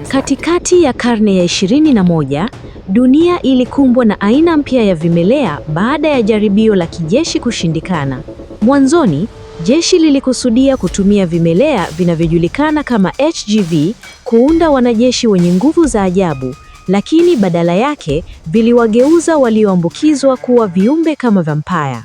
Katikati ya karne ya 21, dunia ilikumbwa na aina mpya ya vimelea baada ya jaribio la kijeshi kushindikana. Mwanzoni, jeshi lilikusudia kutumia vimelea vinavyojulikana kama HGV kuunda wanajeshi wenye nguvu za ajabu, lakini badala yake viliwageuza walioambukizwa kuwa viumbe kama vampire.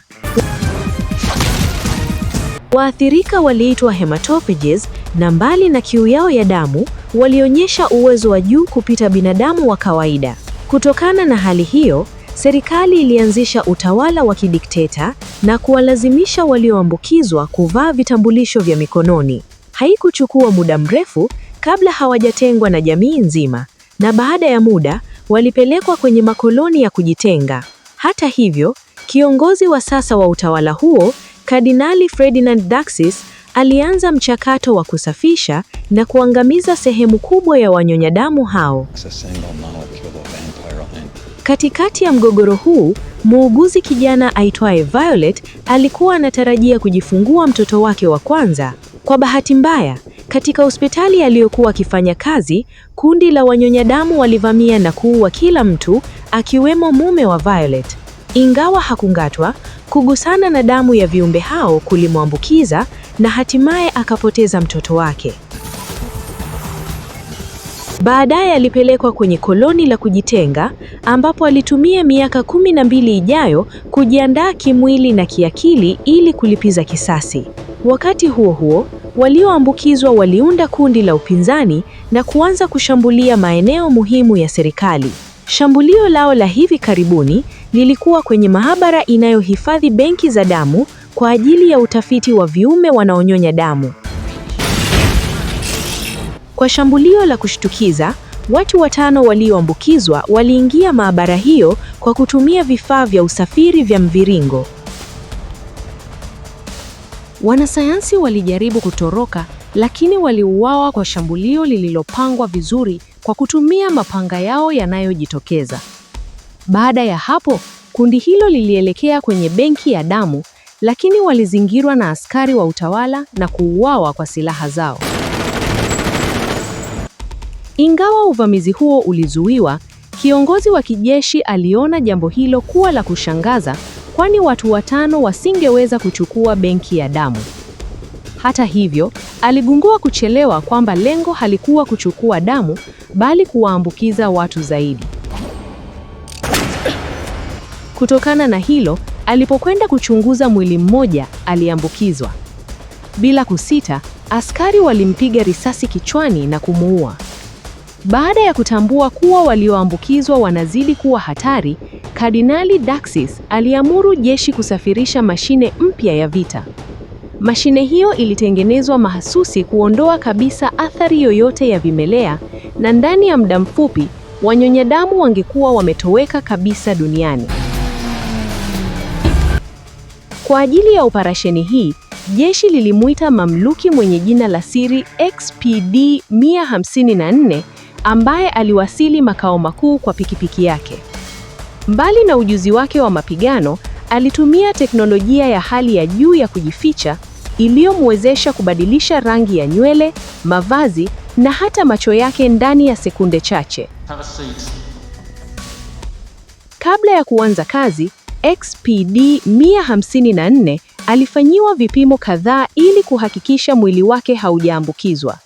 Waathirika waliitwa hematophages, na mbali na kiu yao ya damu, walionyesha uwezo wa juu kupita binadamu wa kawaida. Kutokana na hali hiyo, serikali ilianzisha utawala wa kidikteta na kuwalazimisha walioambukizwa kuvaa vitambulisho vya mikononi. Haikuchukua muda mrefu kabla hawajatengwa na jamii nzima, na baada ya muda walipelekwa kwenye makoloni ya kujitenga. Hata hivyo, kiongozi wa sasa wa utawala huo, Kardinali Ferdinand Daxis, alianza mchakato wa kusafisha na kuangamiza sehemu kubwa ya wanyonyadamu hao. Katikati ya mgogoro huu, muuguzi kijana aitwaye Violet alikuwa anatarajia kujifungua mtoto wake wa kwanza. Kwa bahati mbaya, katika hospitali aliyokuwa akifanya kazi, kundi la wanyonyadamu walivamia na kuua kila mtu, akiwemo mume wa Violet. Ingawa hakungatwa, kugusana na damu ya viumbe hao kulimwambukiza na hatimaye akapoteza mtoto wake. Baadaye alipelekwa kwenye koloni la kujitenga ambapo alitumia miaka 12 ijayo kujiandaa kimwili na kiakili ili kulipiza kisasi. Wakati huo huo, walioambukizwa waliunda kundi la upinzani na kuanza kushambulia maeneo muhimu ya serikali. Shambulio lao la hivi karibuni lilikuwa kwenye maabara inayohifadhi benki za damu kwa ajili ya utafiti wa viumbe wanaonyonya damu. Kwa shambulio la kushtukiza, watu 5 walioambukizwa waliingia maabara hiyo kwa kutumia vifaa vya usafiri vya mviringo. Wanasayansi walijaribu kutoroka, lakini waliuawa kwa shambulio lililopangwa vizuri kwa kutumia mapanga yao yanayojitokeza. Baada ya hapo, kundi hilo lilielekea kwenye benki ya damu, lakini walizingirwa na askari wa utawala na kuuawa kwa silaha zao. Ingawa uvamizi huo ulizuiwa, kiongozi wa kijeshi aliona jambo hilo kuwa la kushangaza, kwani watu 5 wasingeweza kuchukua benki ya damu. Hata hivyo, aligundua kuchelewa kwamba lengo halikuwa kuchukua damu, bali kuwaambukiza watu zaidi. Kutokana na hilo, alipokwenda kuchunguza mwili mmoja, aliambukizwa. Bila kusita, askari walimpiga risasi kichwani na kumuua. Baada ya kutambua kuwa walioambukizwa wanazidi kuwa hatari, Kardinali Daxis aliamuru jeshi kusafirisha mashine mpya ya vita. Mashine hiyo ilitengenezwa mahsusi kuondoa kabisa athari yoyote ya vimelea, na ndani ya muda mfupi, wanyonyadamu wangekuwa wametoweka kabisa duniani. Kwa ajili ya operesheni hii, jeshi lilimuita mamluki mwenye jina la siri XPD-154 ambaye aliwasili makao makuu kwa pikipiki yake. Mbali na ujuzi wake wa mapigano, alitumia teknolojia ya hali ya juu ya kujificha iliyomwezesha kubadilisha rangi ya nywele, mavazi na hata macho yake ndani ya sekunde chache. Kabla ya kuanza kazi, XPD-154 alifanyiwa vipimo kadhaa ili kuhakikisha mwili wake haujaambukizwa.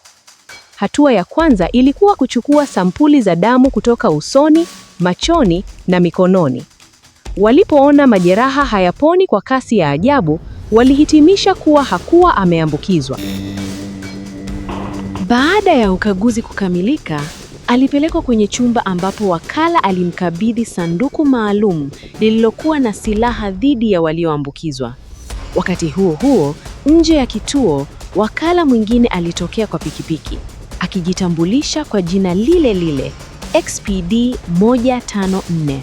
Hatua ya kwanza ilikuwa kuchukua sampuli za damu kutoka usoni, machoni na mikononi. Walipoona majeraha hayaponi kwa kasi ya ajabu, walihitimisha kuwa hakuwa ameambukizwa. Baada ya ukaguzi kukamilika, alipelekwa kwenye chumba ambapo wakala alimkabidhi sanduku maalum lililokuwa na silaha dhidi ya walioambukizwa. Wakati huo huo, nje ya kituo, wakala mwingine alitokea kwa pikipiki, akijitambulisha kwa jina lile lile, XPD-154.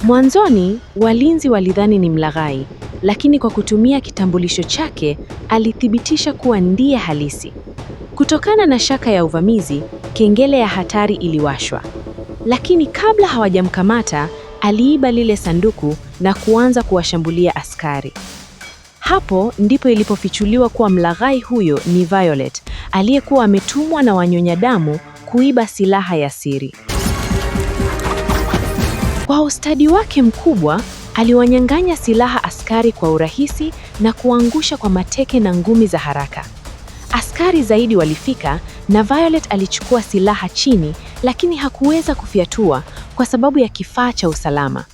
Mwanzoni, walinzi walidhani ni mlaghai, lakini kwa kutumia kitambulisho chake, alithibitisha kuwa ndiye halisi. Kutokana na shaka ya uvamizi, kengele ya hatari iliwashwa. Lakini kabla hawajamkamata, aliiba lile sanduku na kuanza kuwashambulia askari. Hapo ndipo ilipofichuliwa kuwa mlaghai huyo ni Violet, aliyekuwa ametumwa na wanyonya damu kuiba silaha ya siri. Kwa ustadi wake mkubwa, aliwanyang'anya silaha askari kwa urahisi na kuangusha kwa mateke na ngumi za haraka. Askari zaidi walifika na Violet alichukua silaha chini, lakini hakuweza kufyatua kwa sababu ya kifaa cha usalama.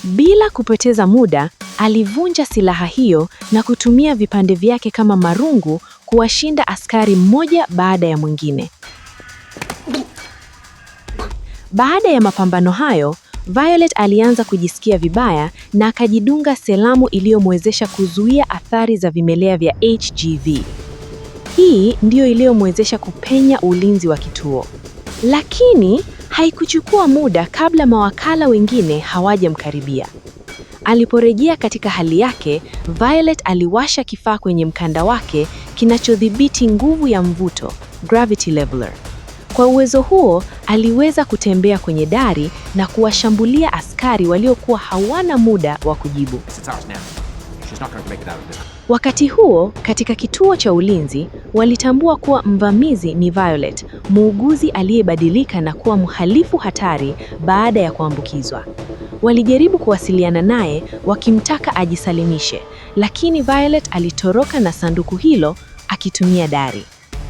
Bila kupoteza muda, alivunja silaha hiyo na kutumia vipande vyake kama marungu kuwashinda askari mmoja baada ya mwingine. Baada ya mapambano hayo, Violet alianza kujisikia vibaya na akajidunga selamu iliyomwezesha kuzuia athari za vimelea vya HGV. Hii ndiyo iliyomwezesha kupenya ulinzi wa kituo. Lakini haikuchukua muda kabla mawakala wengine hawajamkaribia. Aliporejea katika hali yake, Violet aliwasha kifaa kwenye mkanda wake kinachodhibiti nguvu ya mvuto, gravity leveler. Kwa uwezo huo, aliweza kutembea kwenye dari na kuwashambulia askari waliokuwa hawana muda wa kujibu. Wakati huo, katika kituo cha ulinzi, walitambua kuwa mvamizi ni Violet, muuguzi aliyebadilika na kuwa mhalifu hatari baada ya kuambukizwa. Walijaribu kuwasiliana naye wakimtaka ajisalimishe, lakini Violet alitoroka na sanduku hilo akitumia dari.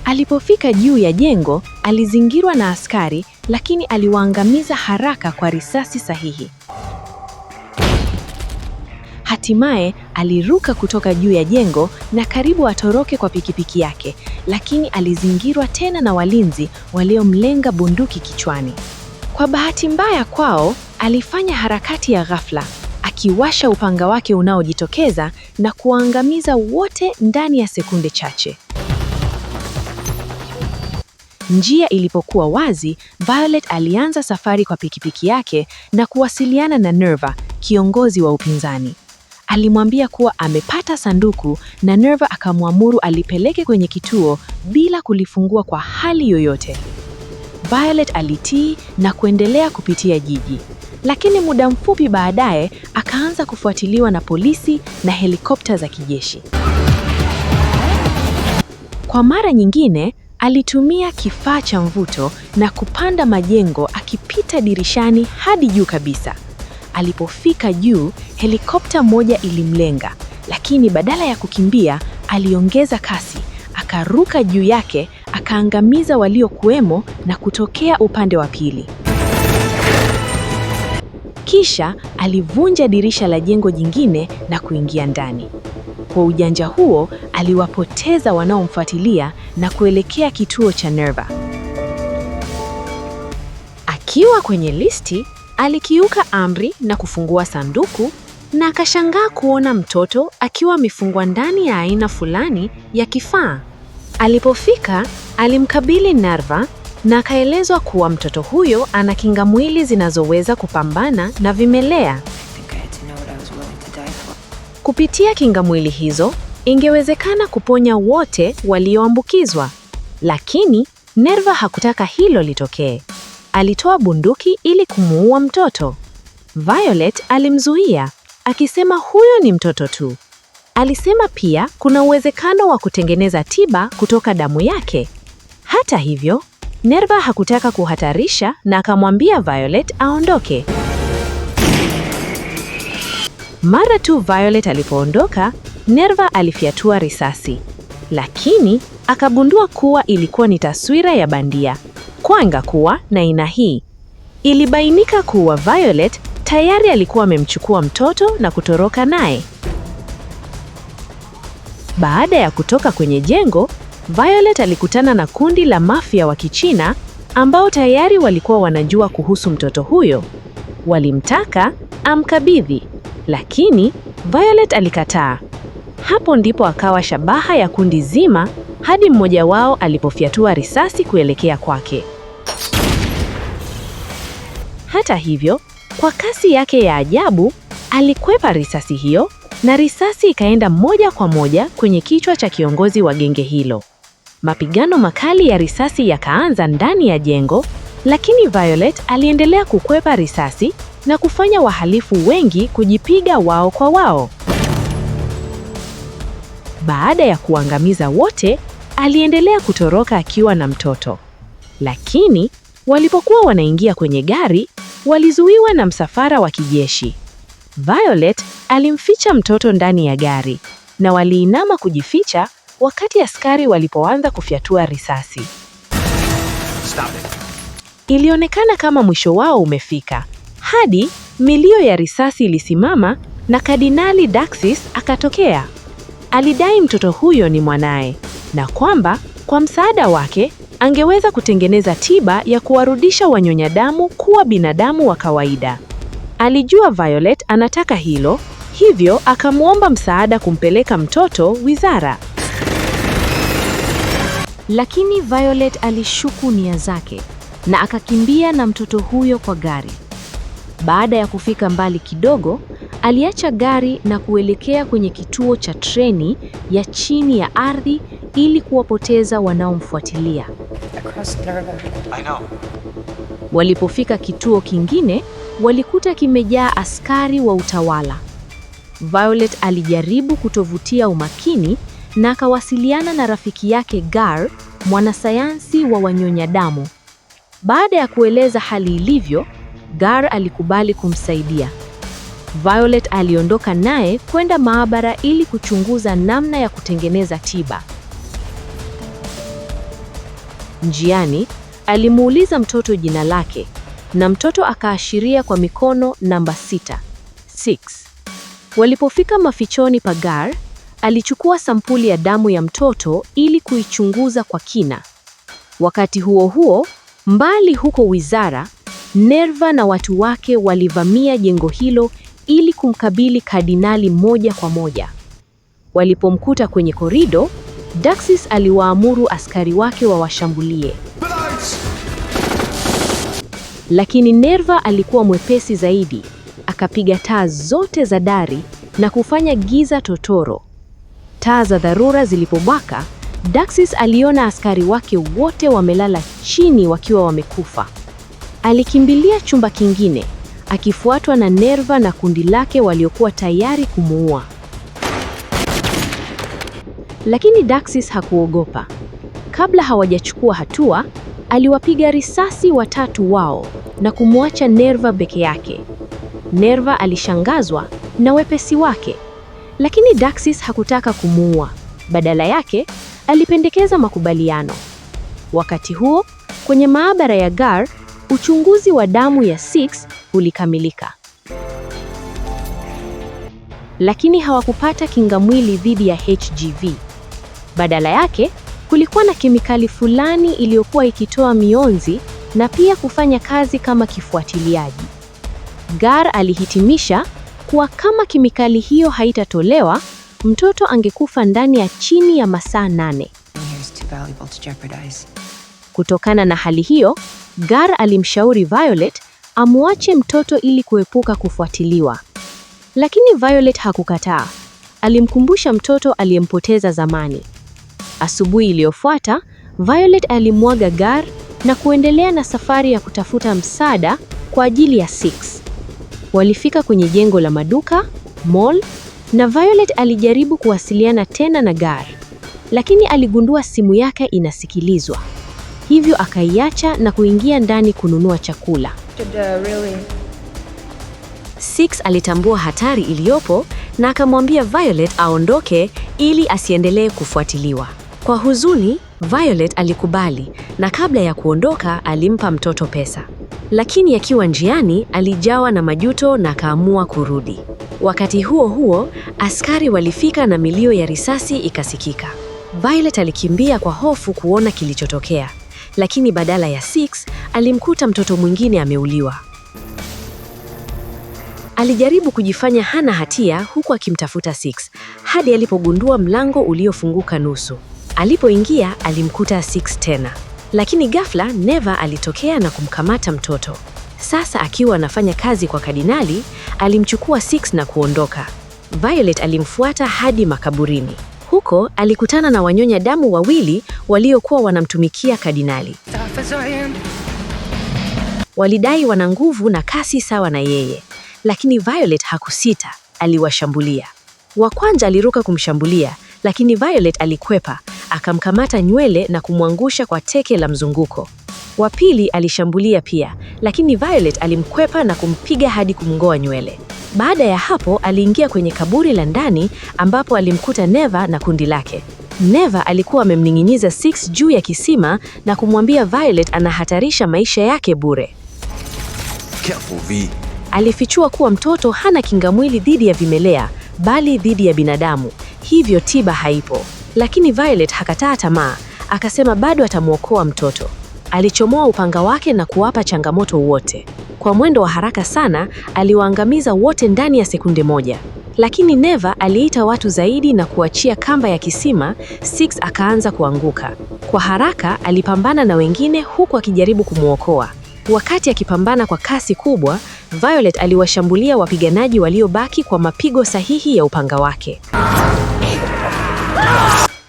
Alipofika juu ya jengo, alizingirwa na askari, lakini aliwaangamiza haraka kwa risasi sahihi. Hatimaye aliruka kutoka juu ya jengo na karibu atoroke kwa pikipiki yake, lakini alizingirwa tena na walinzi waliomlenga bunduki kichwani. Kwa bahati mbaya kwao, alifanya harakati ya ghafla, akiwasha upanga wake unaojitokeza na kuwaangamiza wote ndani ya sekunde chache. Njia ilipokuwa wazi, Violet alianza safari kwa pikipiki yake na kuwasiliana na Nerva, kiongozi wa upinzani. Alimwambia kuwa amepata sanduku na Nerva akamwamuru alipeleke kwenye kituo bila kulifungua kwa hali yoyote. Violet alitii na kuendelea kupitia jiji. Lakini muda mfupi baadaye akaanza kufuatiliwa na polisi na helikopta za kijeshi. Kwa mara nyingine, alitumia kifaa cha mvuto na kupanda majengo akipita dirishani hadi juu kabisa. Alipofika juu, helikopta moja ilimlenga, lakini badala ya kukimbia, aliongeza kasi, akaruka juu yake, akaangamiza waliokuwemo na kutokea upande wa pili. Kisha alivunja dirisha la jengo jingine na kuingia ndani. Kwa ujanja huo, aliwapoteza wanaomfuatilia na kuelekea kituo cha Nerva. Akiwa kwenye listi, alikiuka amri na kufungua sanduku na akashangaa kuona mtoto akiwa amefungwa ndani ya aina fulani ya kifaa. Alipofika, alimkabili Nerva na akaelezwa kuwa mtoto huyo ana kinga mwili zinazoweza kupambana na vimelea. Kupitia kinga mwili hizo, ingewezekana kuponya wote walioambukizwa. Lakini Nerva hakutaka hilo litokee. Alitoa bunduki ili kumuua mtoto. Violet alimzuia, akisema huyo ni mtoto tu. Alisema pia kuna uwezekano wa kutengeneza tiba kutoka damu yake. Hata hivyo, Nerva hakutaka kuhatarisha na akamwambia Violet aondoke. Mara tu Violet alipoondoka, Nerva alifyatua risasi. Lakini akagundua kuwa ilikuwa ni taswira ya bandia. Kwanga kuwa na aina hii. Ilibainika kuwa Violet tayari alikuwa amemchukua mtoto na kutoroka naye. Baada ya kutoka kwenye jengo, Violet alikutana na kundi la mafia wa Kichina ambao tayari walikuwa wanajua kuhusu mtoto huyo. Walimtaka amkabidhi, lakini Violet alikataa. Hapo ndipo akawa shabaha ya kundi zima hadi mmoja wao alipofyatua risasi kuelekea kwake. Hata hivyo, kwa kasi yake ya ajabu, alikwepa risasi hiyo na risasi ikaenda moja kwa moja kwenye kichwa cha kiongozi wa genge hilo. Mapigano makali ya risasi yakaanza ndani ya jengo, lakini Violet aliendelea kukwepa risasi na kufanya wahalifu wengi kujipiga wao kwa wao. Baada ya kuangamiza wote, aliendelea kutoroka akiwa na mtoto. Lakini walipokuwa wanaingia kwenye gari, walizuiwa na msafara wa kijeshi. Violet alimficha mtoto ndani ya gari na waliinama kujificha wakati askari walipoanza kufyatua risasi. Stop it. Ilionekana kama mwisho wao umefika, hadi milio ya risasi ilisimama na Kardinali Daxis akatokea. Alidai mtoto huyo ni mwanaye na kwamba kwa msaada wake angeweza kutengeneza tiba ya kuwarudisha wanyonya damu kuwa binadamu wa kawaida. Alijua Violet anataka hilo, hivyo akamwomba msaada kumpeleka mtoto wizara. Lakini Violet alishuku nia zake na akakimbia na mtoto huyo kwa gari. Baada ya kufika mbali kidogo, aliacha gari na kuelekea kwenye kituo cha treni ya chini ya ardhi ili kuwapoteza wanaomfuatilia. I know. Walipofika kituo kingine, walikuta kimejaa askari wa utawala. Violet alijaribu kutovutia umakini na akawasiliana na rafiki yake Gar, mwanasayansi wa wanyonya damu. Baada ya kueleza hali ilivyo, Gar alikubali kumsaidia. Violet aliondoka naye kwenda maabara ili kuchunguza namna ya kutengeneza tiba. Njiani, alimuuliza mtoto jina lake na mtoto akaashiria kwa mikono namba 6. Walipofika mafichoni pa Gar, alichukua sampuli ya damu ya mtoto ili kuichunguza kwa kina. Wakati huo huo, mbali huko wizara, Nerva na watu wake walivamia jengo hilo ili kumkabili Kardinali moja kwa moja. Walipomkuta kwenye korido, Daxis aliwaamuru askari wake wawashambulie. Lakini Nerva alikuwa mwepesi zaidi, akapiga taa zote za dari na kufanya giza totoro. Taa za dharura zilipobaka, Daxis aliona askari wake wote wamelala chini wakiwa wamekufa. Alikimbilia chumba kingine, akifuatwa na Nerva na kundi lake waliokuwa tayari kumuua. Lakini Daxis hakuogopa. Kabla hawajachukua hatua, aliwapiga risasi watatu wao na kumwacha Nerva peke yake. Nerva alishangazwa na wepesi wake, lakini Daxis hakutaka kumuua. Badala yake, alipendekeza makubaliano. Wakati huo, kwenye maabara ya Gar, uchunguzi wa damu ya 6 ulikamilika. Lakini hawakupata kingamwili dhidi ya HGV. Badala yake, kulikuwa na kemikali fulani iliyokuwa ikitoa mionzi na pia kufanya kazi kama kifuatiliaji. Gar alihitimisha kuwa kama kemikali hiyo haitatolewa, mtoto angekufa ndani ya chini ya masaa 8. Kutokana na hali hiyo, Gar alimshauri Violet amuache mtoto ili kuepuka kufuatiliwa. Lakini Violet hakukataa. Alimkumbusha mtoto aliyempoteza zamani. Asubuhi iliyofuata, Violet alimwaga Gar na kuendelea na safari ya kutafuta msaada kwa ajili ya 6. Walifika kwenye jengo la maduka, mall, na Violet alijaribu kuwasiliana tena na Gar, lakini aligundua simu yake inasikilizwa. Hivyo akaiacha na kuingia ndani kununua chakula. 6 alitambua hatari iliyopo na akamwambia Violet aondoke ili asiendelee kufuatiliwa. Kwa huzuni, Violet alikubali na kabla ya kuondoka alimpa mtoto pesa. Lakini akiwa njiani alijawa na majuto na akaamua kurudi. Wakati huo huo, askari walifika na milio ya risasi ikasikika. Violet alikimbia kwa hofu kuona kilichotokea, lakini badala ya 6 alimkuta mtoto mwingine ameuliwa. Alijaribu kujifanya hana hatia huku akimtafuta 6 hadi alipogundua mlango uliofunguka nusu. Alipoingia alimkuta 6 tena, lakini ghafla Neva alitokea na kumkamata mtoto. Sasa akiwa anafanya kazi kwa Kardinali, alimchukua 6 na kuondoka. Violet alimfuata hadi makaburini. Huko alikutana na wanyonya damu wawili waliokuwa wanamtumikia Kardinali. Walidai wana nguvu na kasi sawa na yeye, lakini Violet hakusita, aliwashambulia. Wa kwanza aliruka kumshambulia, lakini Violet alikwepa, akamkamata nywele na kumwangusha kwa teke la mzunguko. Wa pili alishambulia pia, lakini Violet alimkwepa na kumpiga hadi kumngoa nywele. Baada ya hapo aliingia kwenye kaburi la ndani ambapo alimkuta Neva na kundi lake. Neva alikuwa amemning'iniza Six juu ya kisima na kumwambia Violet anahatarisha maisha yake bure. Careful, V. Alifichua kuwa mtoto hana kingamwili dhidi ya vimelea, bali dhidi ya binadamu, hivyo tiba haipo. Lakini Violet hakataa tamaa, akasema bado atamwokoa mtoto. Alichomoa upanga wake na kuwapa changamoto wote. Kwa mwendo wa haraka sana, aliwaangamiza wote ndani ya sekunde moja. Lakini Neva aliita watu zaidi na kuachia kamba ya kisima. Six akaanza kuanguka. Kwa haraka alipambana na wengine huku akijaribu kumwokoa. Wakati akipambana kwa kasi kubwa, Violet aliwashambulia wapiganaji waliobaki kwa mapigo sahihi ya upanga wake.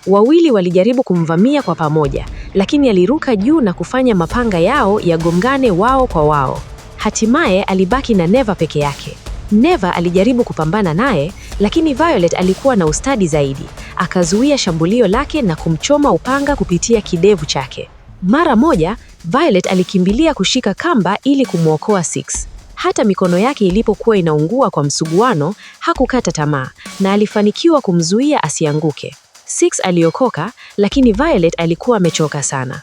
Wawili walijaribu kumvamia kwa pamoja, lakini aliruka juu na kufanya mapanga yao yagongane wao kwa wao. Hatimaye alibaki na Neva peke yake. Neva alijaribu kupambana naye, lakini Violet alikuwa na ustadi zaidi. Akazuia shambulio lake na kumchoma upanga kupitia kidevu chake. Mara moja, Violet alikimbilia kushika kamba ili kumwokoa Six. Hata mikono yake ilipokuwa inaungua kwa msuguano, hakukata tamaa na alifanikiwa kumzuia asianguke. Six aliokoka, lakini Violet alikuwa amechoka sana.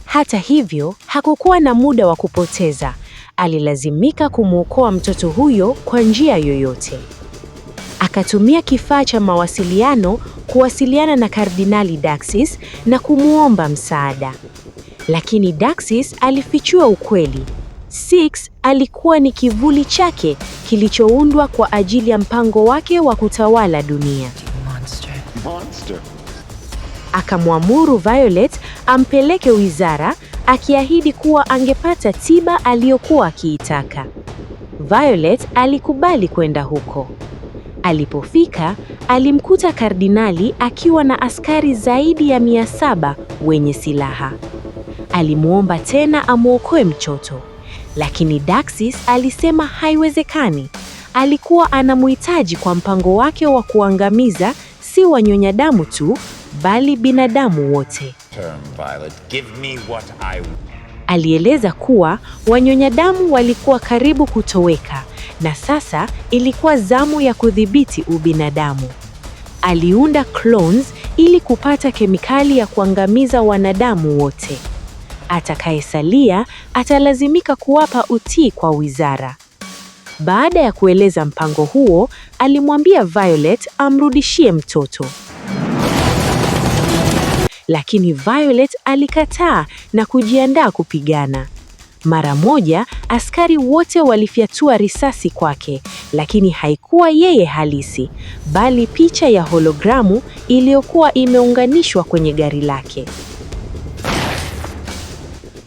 Hata hivyo, hakukuwa na muda wa kupoteza. Alilazimika kumwokoa mtoto huyo kwa njia yoyote. Akatumia kifaa cha mawasiliano kuwasiliana na Kardinali Daxis na kumwomba msaada. Lakini Daxis alifichua ukweli. Six alikuwa ni kivuli chake kilichoundwa kwa ajili ya mpango wake wa kutawala dunia. Monster. Akamwamuru Violet ampeleke wizara, akiahidi kuwa angepata tiba aliyokuwa akiitaka. Violet alikubali kwenda huko. Alipofika, alimkuta kardinali akiwa na askari zaidi ya 700 wenye silaha. Alimwomba tena amwokoe mtoto, lakini Daxis alisema haiwezekani. Alikuwa anamhitaji kwa mpango wake wa kuangamiza si wanyonya damu tu, bali binadamu wote. Violet, give me what I... Alieleza kuwa wanyonya damu walikuwa karibu kutoweka na sasa ilikuwa zamu ya kudhibiti ubinadamu. Aliunda clones ili kupata kemikali ya kuangamiza wanadamu wote. Atakayesalia atalazimika kuwapa utii kwa wizara. Baada ya kueleza mpango huo, alimwambia Violet amrudishie mtoto. Lakini Violet alikataa na kujiandaa kupigana. Mara moja, askari wote walifyatua risasi kwake, lakini haikuwa yeye halisi, bali picha ya hologramu iliyokuwa imeunganishwa kwenye gari lake.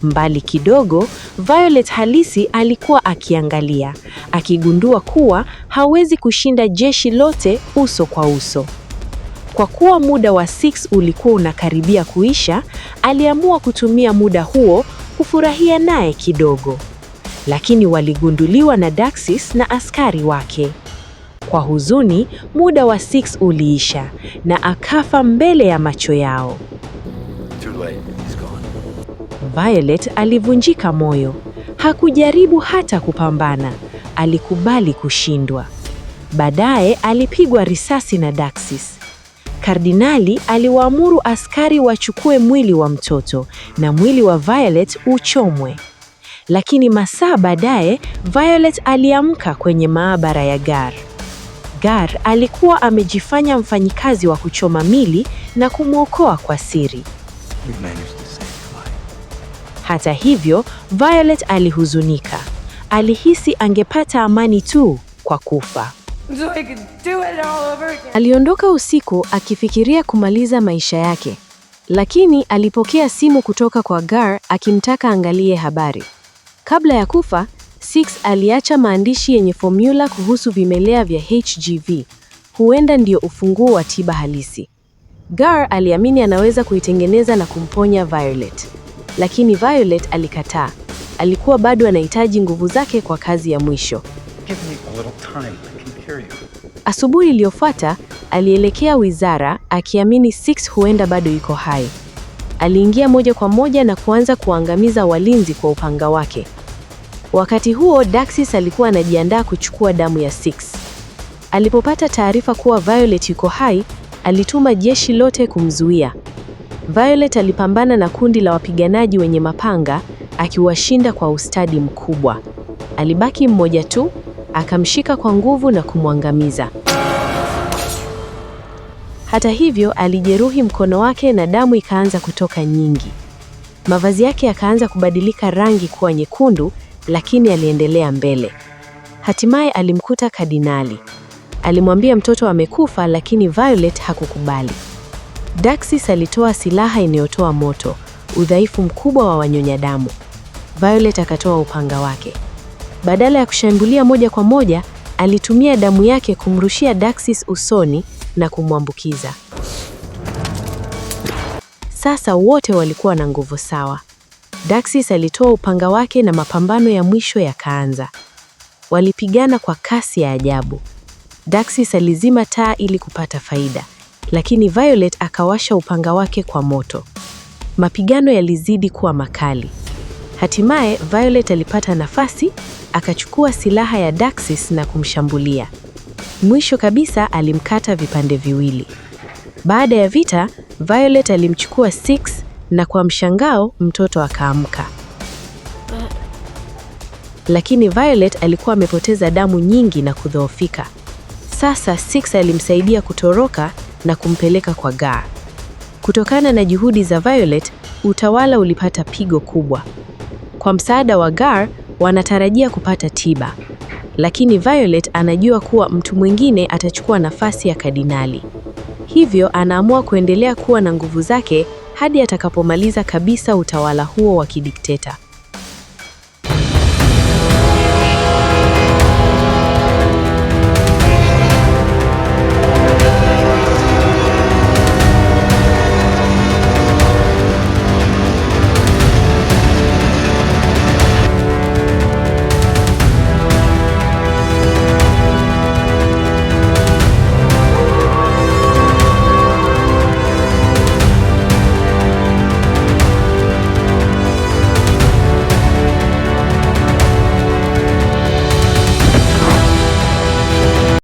Mbali kidogo, Violet halisi alikuwa akiangalia, akigundua kuwa hawezi kushinda jeshi lote uso kwa uso. Kwa kuwa muda wa Six ulikuwa unakaribia kuisha, aliamua kutumia muda huo kufurahia naye kidogo. Lakini waligunduliwa na Daxis na askari wake. Kwa huzuni, muda wa Six uliisha na akafa mbele ya macho yao. Too late. He's gone. Violet alivunjika moyo. Hakujaribu hata kupambana. Alikubali kushindwa. Baadaye alipigwa risasi na Daxis. Kardinali aliwaamuru askari wachukue mwili wa mtoto na mwili wa Violet uchomwe. Lakini masaa baadaye, Violet aliamka kwenye maabara ya Gar. Gar alikuwa amejifanya mfanyikazi wa kuchoma mili na kumwokoa kwa siri. We've managed to save your life. Hata hivyo, Violet alihuzunika. Alihisi angepata amani tu kwa kufa. So I could do it all over again. Aliondoka usiku akifikiria kumaliza maisha yake. Lakini alipokea simu kutoka kwa Gar akimtaka angalie habari. Kabla ya kufa, Six aliacha maandishi yenye formula kuhusu vimelea vya HGV. Huenda ndio ufunguo wa tiba halisi. Gar aliamini anaweza kuitengeneza na kumponya Violet. Lakini Violet alikataa. Alikuwa bado anahitaji nguvu zake kwa kazi ya mwisho. Give me a little time. I can hear you. Asubuhi iliyofuata, alielekea wizara akiamini Six huenda bado yuko hai. Aliingia moja kwa moja na kuanza kuangamiza walinzi kwa upanga wake. Wakati huo, Daxis alikuwa anajiandaa kuchukua damu ya Six. Alipopata taarifa kuwa Violet yuko hai, alituma jeshi lote kumzuia. Violet alipambana na kundi la wapiganaji wenye mapanga, akiwashinda kwa ustadi mkubwa. Alibaki mmoja tu, akamshika kwa nguvu na kumwangamiza. Hata hivyo, alijeruhi mkono wake na damu ikaanza kutoka nyingi. Mavazi yake yakaanza kubadilika rangi kuwa nyekundu, lakini aliendelea mbele. Hatimaye alimkuta kardinali. Alimwambia mtoto amekufa, lakini Violet hakukubali. Daxis alitoa silaha inayotoa moto, udhaifu mkubwa wa wanyonya damu. Violet akatoa upanga wake. Badala ya kushambulia moja kwa moja, alitumia damu yake kumrushia Daxis usoni na kumwambukiza. Sasa wote walikuwa na nguvu sawa. Daxis alitoa upanga wake na mapambano ya mwisho yakaanza. Walipigana kwa kasi ya ajabu. Daxis alizima taa ili kupata faida, lakini Violet akawasha upanga wake kwa moto. Mapigano yalizidi kuwa makali. Hatimaye Violet alipata nafasi, akachukua silaha ya Daxis na kumshambulia. Mwisho kabisa alimkata vipande viwili. Baada ya vita, Violet alimchukua Six na kwa mshangao mtoto akaamka. Lakini Violet alikuwa amepoteza damu nyingi na kudhoofika. Sasa Six alimsaidia kutoroka na kumpeleka kwa Gar. Kutokana na juhudi za Violet, utawala ulipata pigo kubwa. Kwa msaada wa Gar, wanatarajia kupata tiba. Lakini Violet anajua kuwa mtu mwingine atachukua nafasi ya kardinali. Hivyo anaamua kuendelea kuwa na nguvu zake hadi atakapomaliza kabisa utawala huo wa kidikteta.